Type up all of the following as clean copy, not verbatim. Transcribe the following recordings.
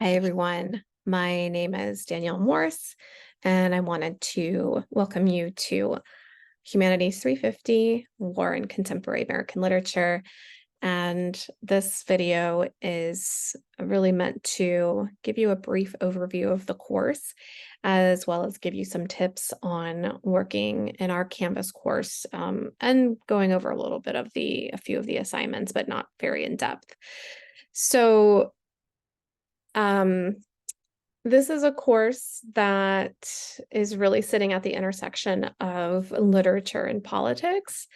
Hi, everyone. My name is Danielle Morse, and I wanted to welcome you to Humanities 350, War in Contemporary American Literature. And this video is really meant to give you a brief overview of the course, as well as give you some tips on working in our Canvas course, and going over a little bit of a few of the assignments, but not very in depth. So, this is a course that is really sitting at the intersection of literature and politics,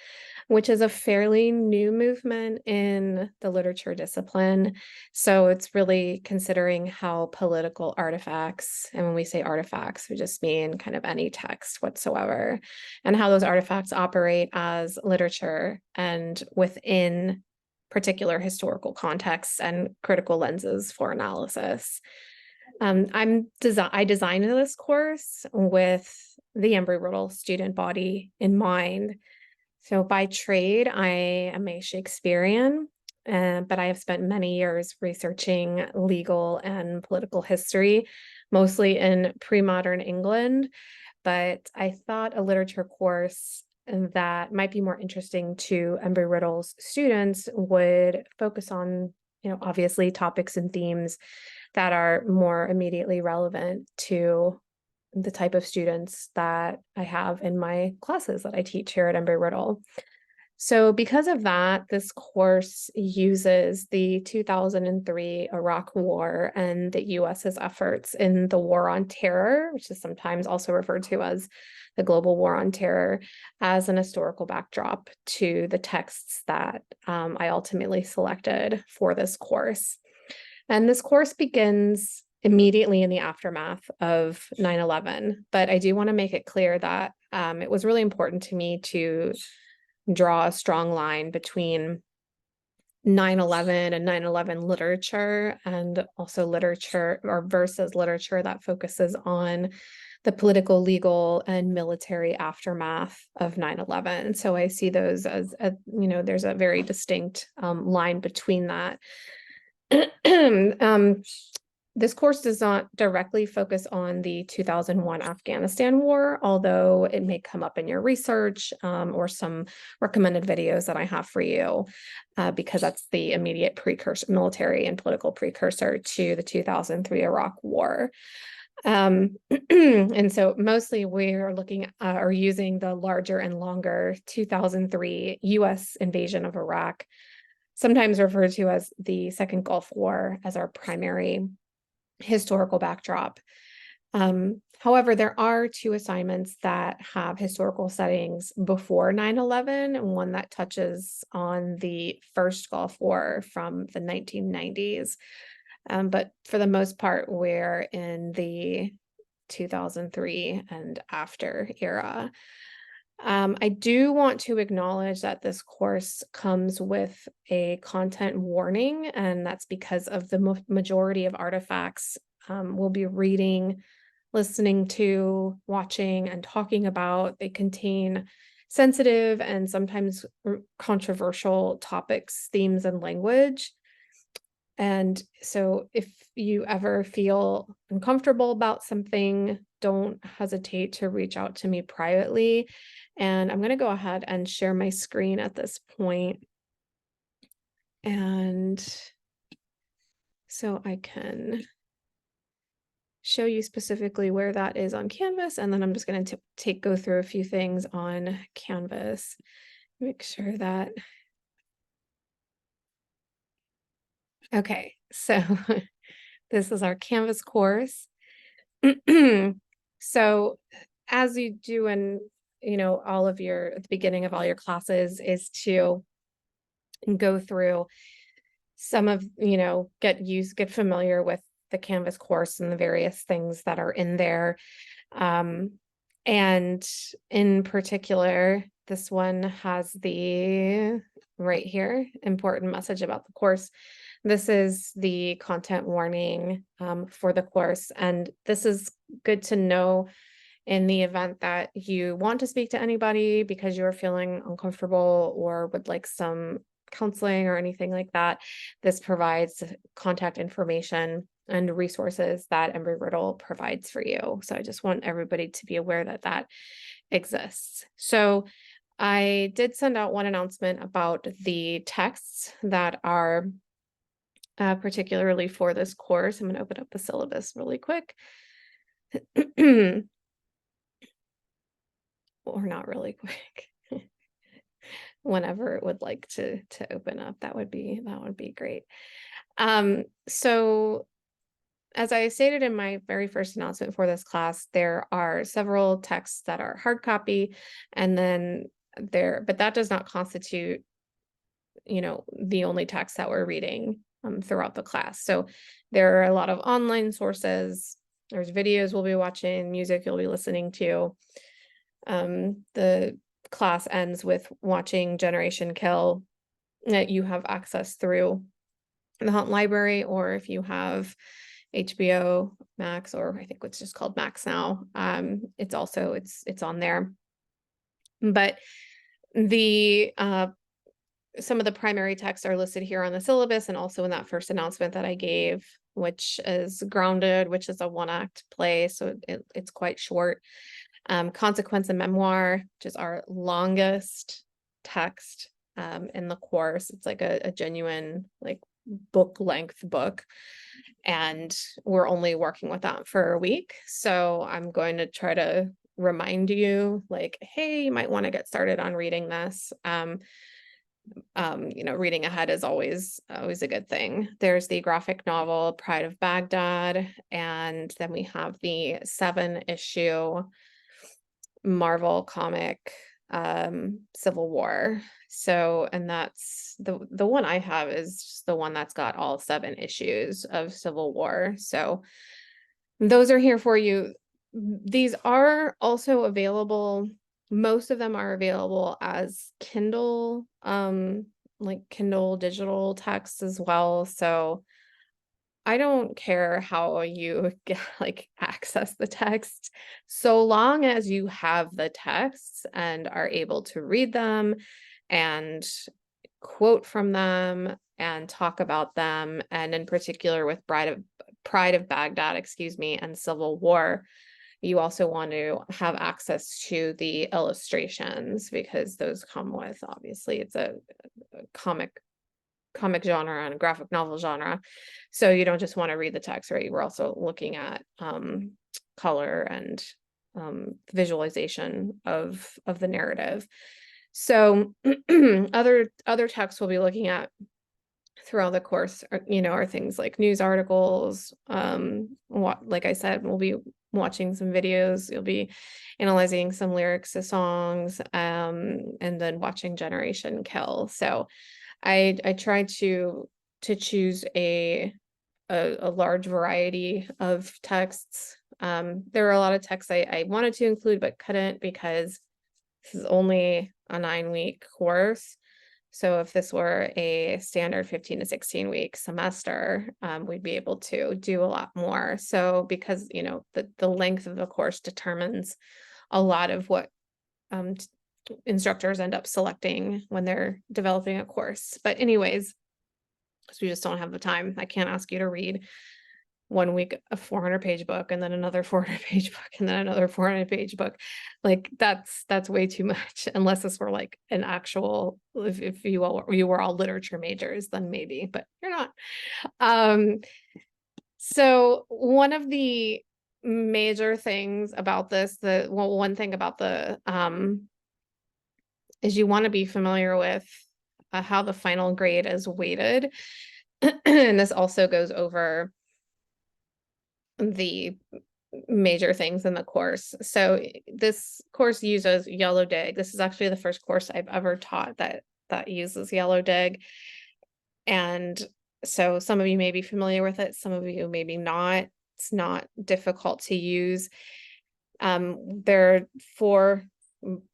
which is a fairly new movement in the literature discipline. So it's really considering how political artifacts, and when we say artifacts, we just mean kind of any text whatsoever, and how those artifacts operate as literature and within particular historical contexts and critical lenses for analysis. I designed this course with the Embry-Riddle student body in mind. So by trade, I am a Shakespearean, but I have spent many years researching legal and political history, mostly in pre-modern England. But I thought a literature course that might be more interesting to Embry-Riddle's students would focus on, obviously topics and themes that are more immediately relevant to the type of students that I have in my classes that I teach here at Embry-Riddle. So because of that, this course uses the 2003 Iraq War and the US's efforts in the War on Terror, which is sometimes also referred to as the Global War on Terror, as an historical backdrop to the texts that I ultimately selected for this course. And this course begins immediately in the aftermath of 9/11, but I do want to make it clear that it was really important to me to draw a strong line between 9/11 and 9/11 literature, and also literature or versus literature that focuses on the political, legal, and military aftermath of 9/11. So I see those as, there's a very distinct line between that. This course does not directly focus on the 2001 Afghanistan war, although it may come up in your research or some recommended videos that I have for you, because that's the immediate precursor, military and political precursor to the 2003 Iraq war. And so mostly we're looking or using the larger and longer 2003 US invasion of Iraq, sometimes referred to as the Second Gulf War, as our primary historical backdrop. However, there are two assignments that have historical settings before 9/11, and one that touches on the first Gulf War from the 1990s. But for the most part, we're in the 2003 and after era. I do want to acknowledge that this course comes with a content warning, and that's because of the majority of artifacts we'll be reading, listening to, watching, and talking about. They contain sensitive and sometimes controversial topics, themes, and language. And so if you ever feel uncomfortable about something, don't hesitate to reach out to me privately. And I'm going to go ahead and share my screen at this point. And so I can show you specifically where that is on Canvas. And then I'm just going to go through a few things on Canvas. Make sure that. Okay, so this is our Canvas course. So as you do in, all of your, at the beginning of all your classes, is to go through some of, get familiar with the Canvas course and the various things that are in there. And in particular, this one has the right here, important message about the course. This is the content warning for the course. And this is good to know in the event that you want to speak to anybody because you're feeling uncomfortable or would like some counseling or anything like that. This provides contact information and resources that Embry Riddle provides for you. So I just want everybody to be aware that that exists. So I did send out one announcement about the texts that are particularly for this course. I'm going to open up the syllabus really quick. Or not really quick. Whenever it would like to open up, that would be great. So as I stated in my very first announcement for this class, there are several texts that are hard copy, and then but that does not constitute, the only text that we're reading throughout the class. So there are a lot of online sources. There's videos we'll be watching, music you'll be listening to. The class ends with watching Generation Kill that you have access through the HUMN library, or if you have HBO Max, or I think it's just called Max now, it's also it's on there. But the some of the primary texts are listed here on the syllabus and also in that first announcement that I gave, which is Grounded, which is a one-act play, so it's quite short. Consequence and Memoir, which is our longest text in the course. It's like a genuine like book length book, and we're only working with that for a week. So I'm going to try to remind you like, hey, you might want to get started on reading this. Reading ahead is always a good thing. There's the graphic novel Pride of Baghdad, and then we have the 7-issue Marvel comic Civil War. So, and that's the one I have is just the one that's got all 7 issues of Civil War. So those are here for you. These are also available. Most of them are available as Kindle, like Kindle digital text as well. So I don't care how you access the text, so long as you have the texts and are able to read them and quote from them and talk about them. And in particular with Pride of Baghdad, and Civil War, you also want to have access to the illustrations, because those come with, obviously, it's a comic genre and a graphic novel genre. So you don't just want to read the text, right? We're also looking at color and visualization of the narrative. So other texts we'll be looking at throughout the course are things like news articles. Like I said, we'll be watching some videos. You'll be analyzing some lyrics to songs, and then watching Generation Kill. So I tried to choose a large variety of texts. There are a lot of texts I wanted to include but couldn't, because this is only a 9-week course. So if this were a standard 15 to 16 week semester, we'd be able to do a lot more. So because, the length of the course determines a lot of what instructors end up selecting when they're developing a course. But anyways, because we just don't have the time. I can't ask you to read 1 week a 400-page book and then another 400-page book and then another 400-page book. Like that's way too much, unless this were like an actual, if you were all literature majors, then maybe, but you're not. So one of the major things about this, one thing about the is you want to be familiar with how the final grade is weighted. And this also goes over the major things in the course. So this course uses Yellow Dig. This is actually the first course I've ever taught that uses Yellow Dig. And so some of you may be familiar with it, some of you maybe not. It's not difficult to use. There are 4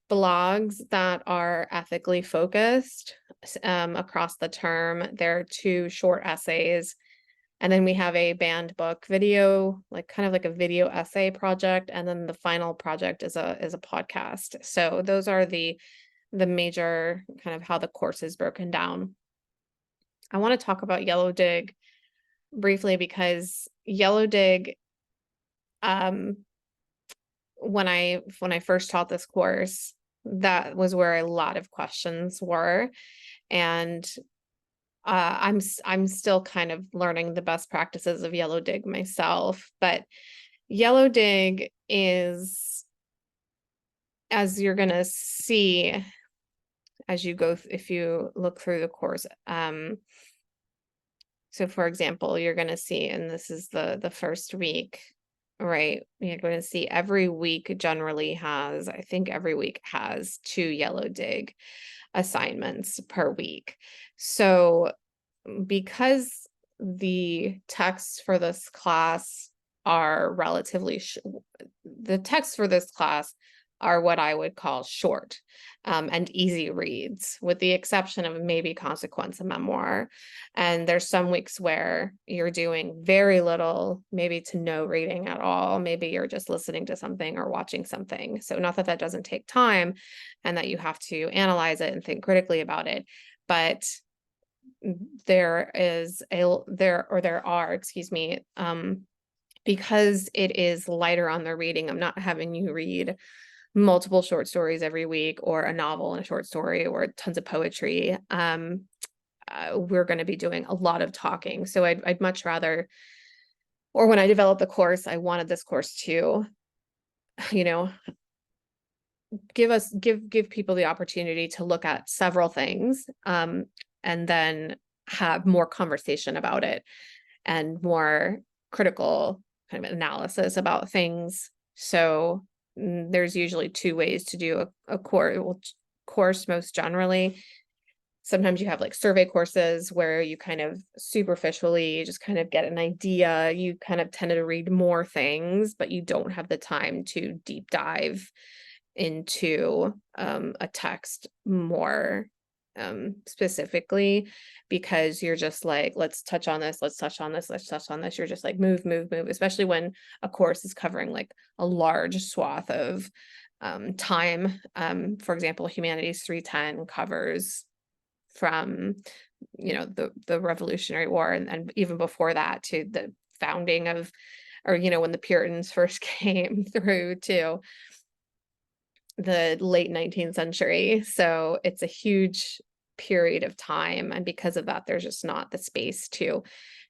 blogs that are ethically focused across the term. There are 2 short essays, and then we have a banned book video, like kind of like a video essay project, and then the final project is a podcast. So those are the major kind of how the course is broken down. I want to talk about Yellow Dig briefly, because Yellow Dig, um, when I first taught this course, that was where a lot of questions were. And I'm still kind of learning the best practices of Yellow Dig myself, but Yellow Dig is, as you're gonna see as you go, if you look through the course, so for example, you're gonna see, and this is the first week, right? You're going to see every week generally has, I think every week has 2 Yellow Dig assignments per week. So because the texts for this class are relatively the texts for this class are what I would call short and easy reads, with the exception of maybe Consequence of Memoir. And there's some weeks where you're doing very little, maybe to no reading at all. Maybe you're just listening to something or watching something. So not that that doesn't take time and that you have to analyze it and think critically about it, but there are, excuse me, because it is lighter on the reading, I'm not having you read multiple short stories every week or a novel and a short story or tons of poetry. We're going to be doing a lot of talking. So I'd much rather, or when I developed the course, I wanted this course to, you know, give people the opportunity to look at several things, and then have more conversation about it and more critical kind of analysis about things. So there's usually 2 ways to do a course most generally. Sometimes you have like survey courses where you kind of superficially just kind of get an idea. You kind of tend to read more things, but you don't have the time to deep dive into a text more specifically, because you're just like, let's touch on this, let's touch on this, let's touch on this. You're just like move, especially when a course is covering like a large swath of time. For example, Humanities 310 covers from, you know, the Revolutionary War and even before that to the founding of, or, you know, when the Puritans first came through to the late 19th century. So it's a huge period of time. And because of that, there's just not the space to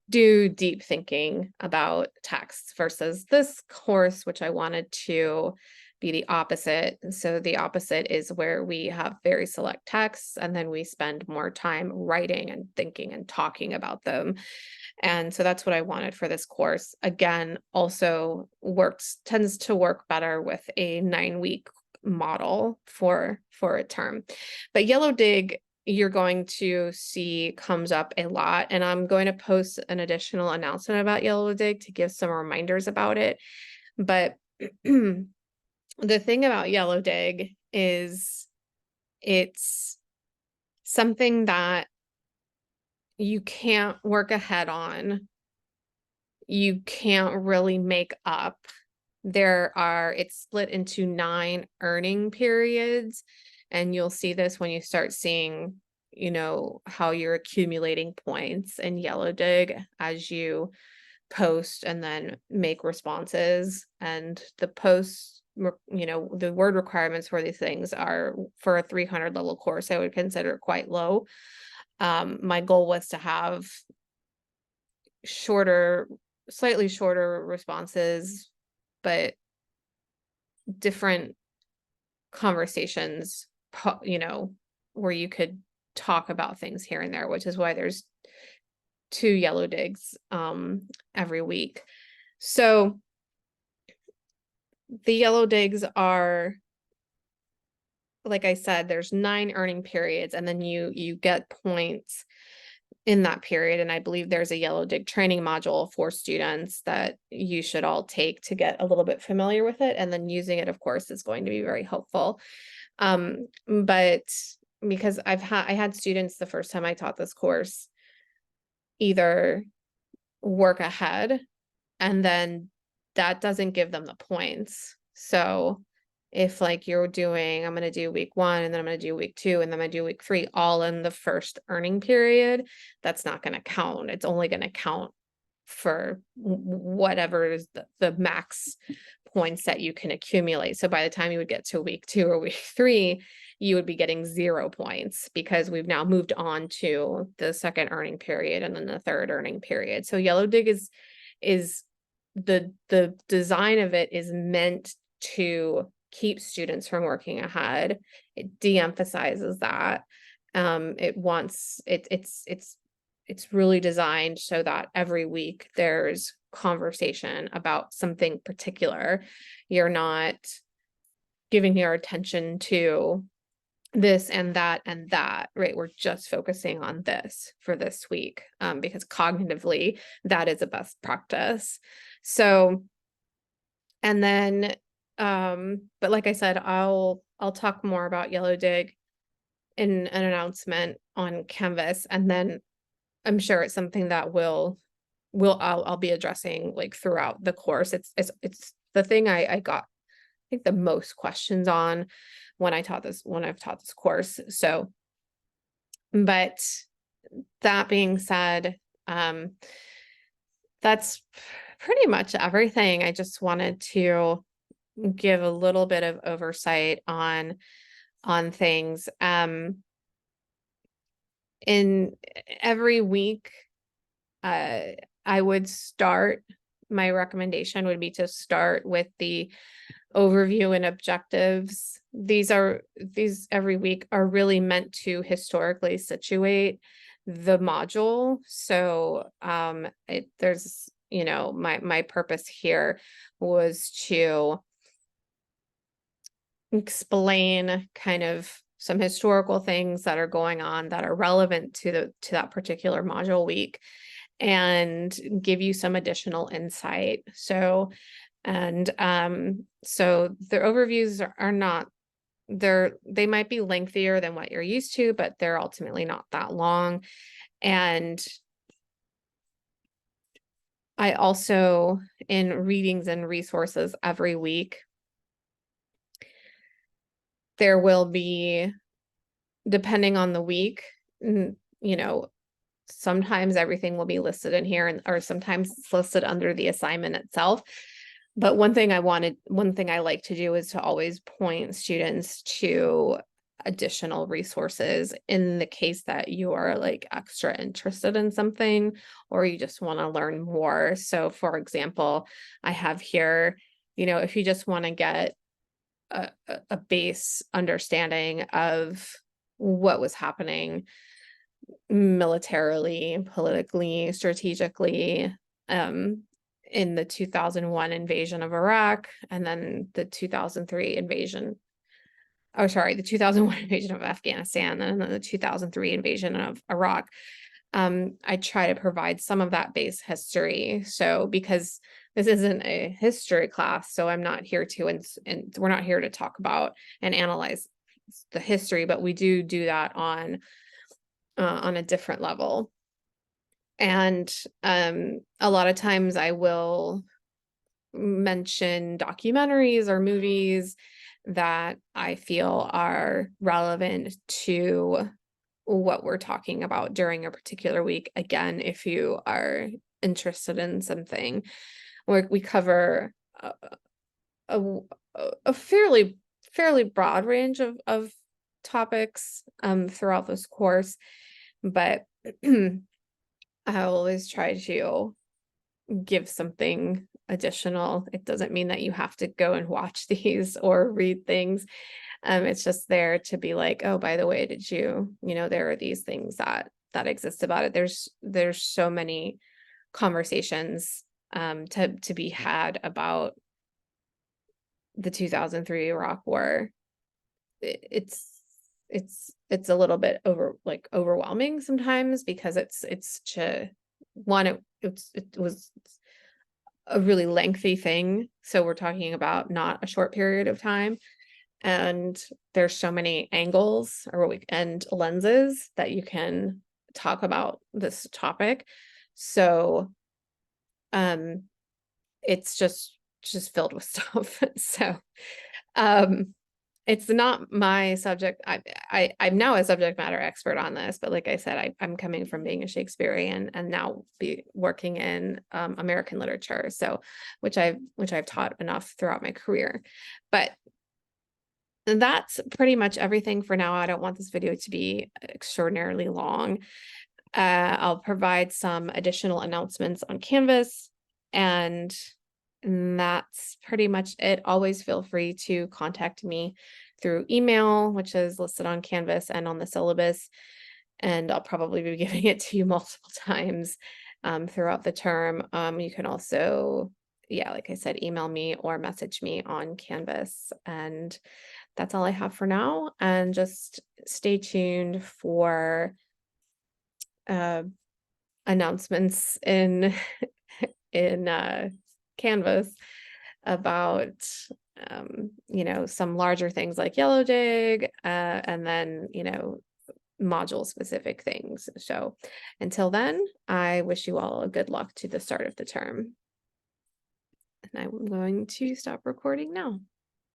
do deep thinking about texts, versus this course, which I wanted to be the opposite. So the opposite is where we have very select texts and then we spend more time writing and thinking and talking about them. And so that's what I wanted for this course. Again, also tends to work better with a 9-week model for a term. But Yellow Dig, you're going to see comes up a lot, and I'm going to post an additional announcement about Yellow Dig to give some reminders about it. But the thing about Yellow Dig is it's something that you can't work ahead on. You can't really make up. It's split into 9 earning periods, and you'll see this when you start seeing, you know, how you're accumulating points in Yellow Dig as you post and then make responses. And the posts, you know, the word requirements for these things are, for a 300 level course, I would consider quite low. My goal was to have slightly shorter responses, but different conversations, you know, where you could talk about things here and there, which is why there's 2 Yellow Digs every week. So the Yellow Digs are, like I said, there's 9 earning periods, and then you get points in that period. And I believe there's a Yellow Dig training module for students that you should all take to get a little bit familiar with it. And then using it, of course, is going to be very helpful. But because I had students the first time I taught this course either work ahead, and then that doesn't give them the points. So if like you're doing, I'm going to do week 1 and then I'm going to do week 2 and then I'm going to do week 3 all in the first earning period, that's not going to count. It's only going to count for whatever is the max points that you can accumulate. So by the time you would get to week 2 or week 3, you would be getting 0 points because we've now moved on to the second earning period and then the third earning period. So Yellow Dig is the design of it is meant to keep students from working ahead. It de-emphasizes that. It's really designed so that every week there's conversation about something particular. You're not giving your attention to this and that, right? We're just focusing on this for this week, because cognitively that is a best practice. So, and then, but like I said, I'll talk more about Yellow Dig in an announcement on Canvas, and then I'm sure it's something that I'll be addressing like throughout the course. It's the thing I got, I think, the most questions on when I've taught this course. So, but that being said, that's pretty much everything. I just wanted to give a little bit of oversight on things. In every week, I would start, my recommendation would be to start with the overview and objectives. These every week are really meant to historically situate the module. So there's, my purpose here was to explain kind of some historical things that are going on that are relevant to that particular module week, and give you some additional insight. So the overviews are not, they might be lengthier than what you're used to, but they're ultimately not that long. And I also, in readings and resources every week, there will be, depending on the week, sometimes everything will be listed in here, or sometimes it's listed under the assignment itself. But one thing I like to do is to always point students to additional resources in the case that you are like extra interested in something, or you just want to learn more. So for example, I have here, if you just want to get a base understanding of what was happening militarily, politically, strategically, in the 2001 invasion of Iraq, and then the 2003 invasion, the 2001 invasion of Afghanistan, and then the 2003 invasion of Iraq. I try to provide some of that base history. So because this isn't a history class, so I'm not here to, and we're not here to talk about and analyze the history, but we do that on a different level. And a lot of times I will mention documentaries or movies that I feel are relevant to what we're talking about during a particular week. Again, if you are interested in something, we cover a fairly broad range of topics throughout this course, but I always try to give something additional. It doesn't mean that you have to go and watch these or read things. It's just there to be like, oh, by the way, did you, there are these things that exist about it. There's so many conversations to be had about the 2003 Iraq War. It's a little bit overwhelming sometimes, because it's such a one, it was a really lengthy thing. So we're talking about not a short period of time. And there's so many angles and lenses that you can talk about this topic. So it's just filled with stuff. So It's not my subject. I'm now a subject matter expert on this, but like I said, I'm coming from being a Shakespearean and now be working in American literature. So, which I've taught enough throughout my career. But that's pretty much everything for now. I don't want this video to be extraordinarily long. I'll provide some additional announcements on Canvas, and that's pretty much it. Always feel free to contact me through email, which is listed on Canvas and on the syllabus. And I'll probably be giving it to you multiple times throughout the term. You can also, yeah, like I said, email me or message me on Canvas. And that's all I have for now. And just stay tuned for uh, announcements in Canvas about some larger things like Yellow Dig, and then module specific things. So until then, I wish you all a good luck to the start of the term. And I'm going to stop recording now.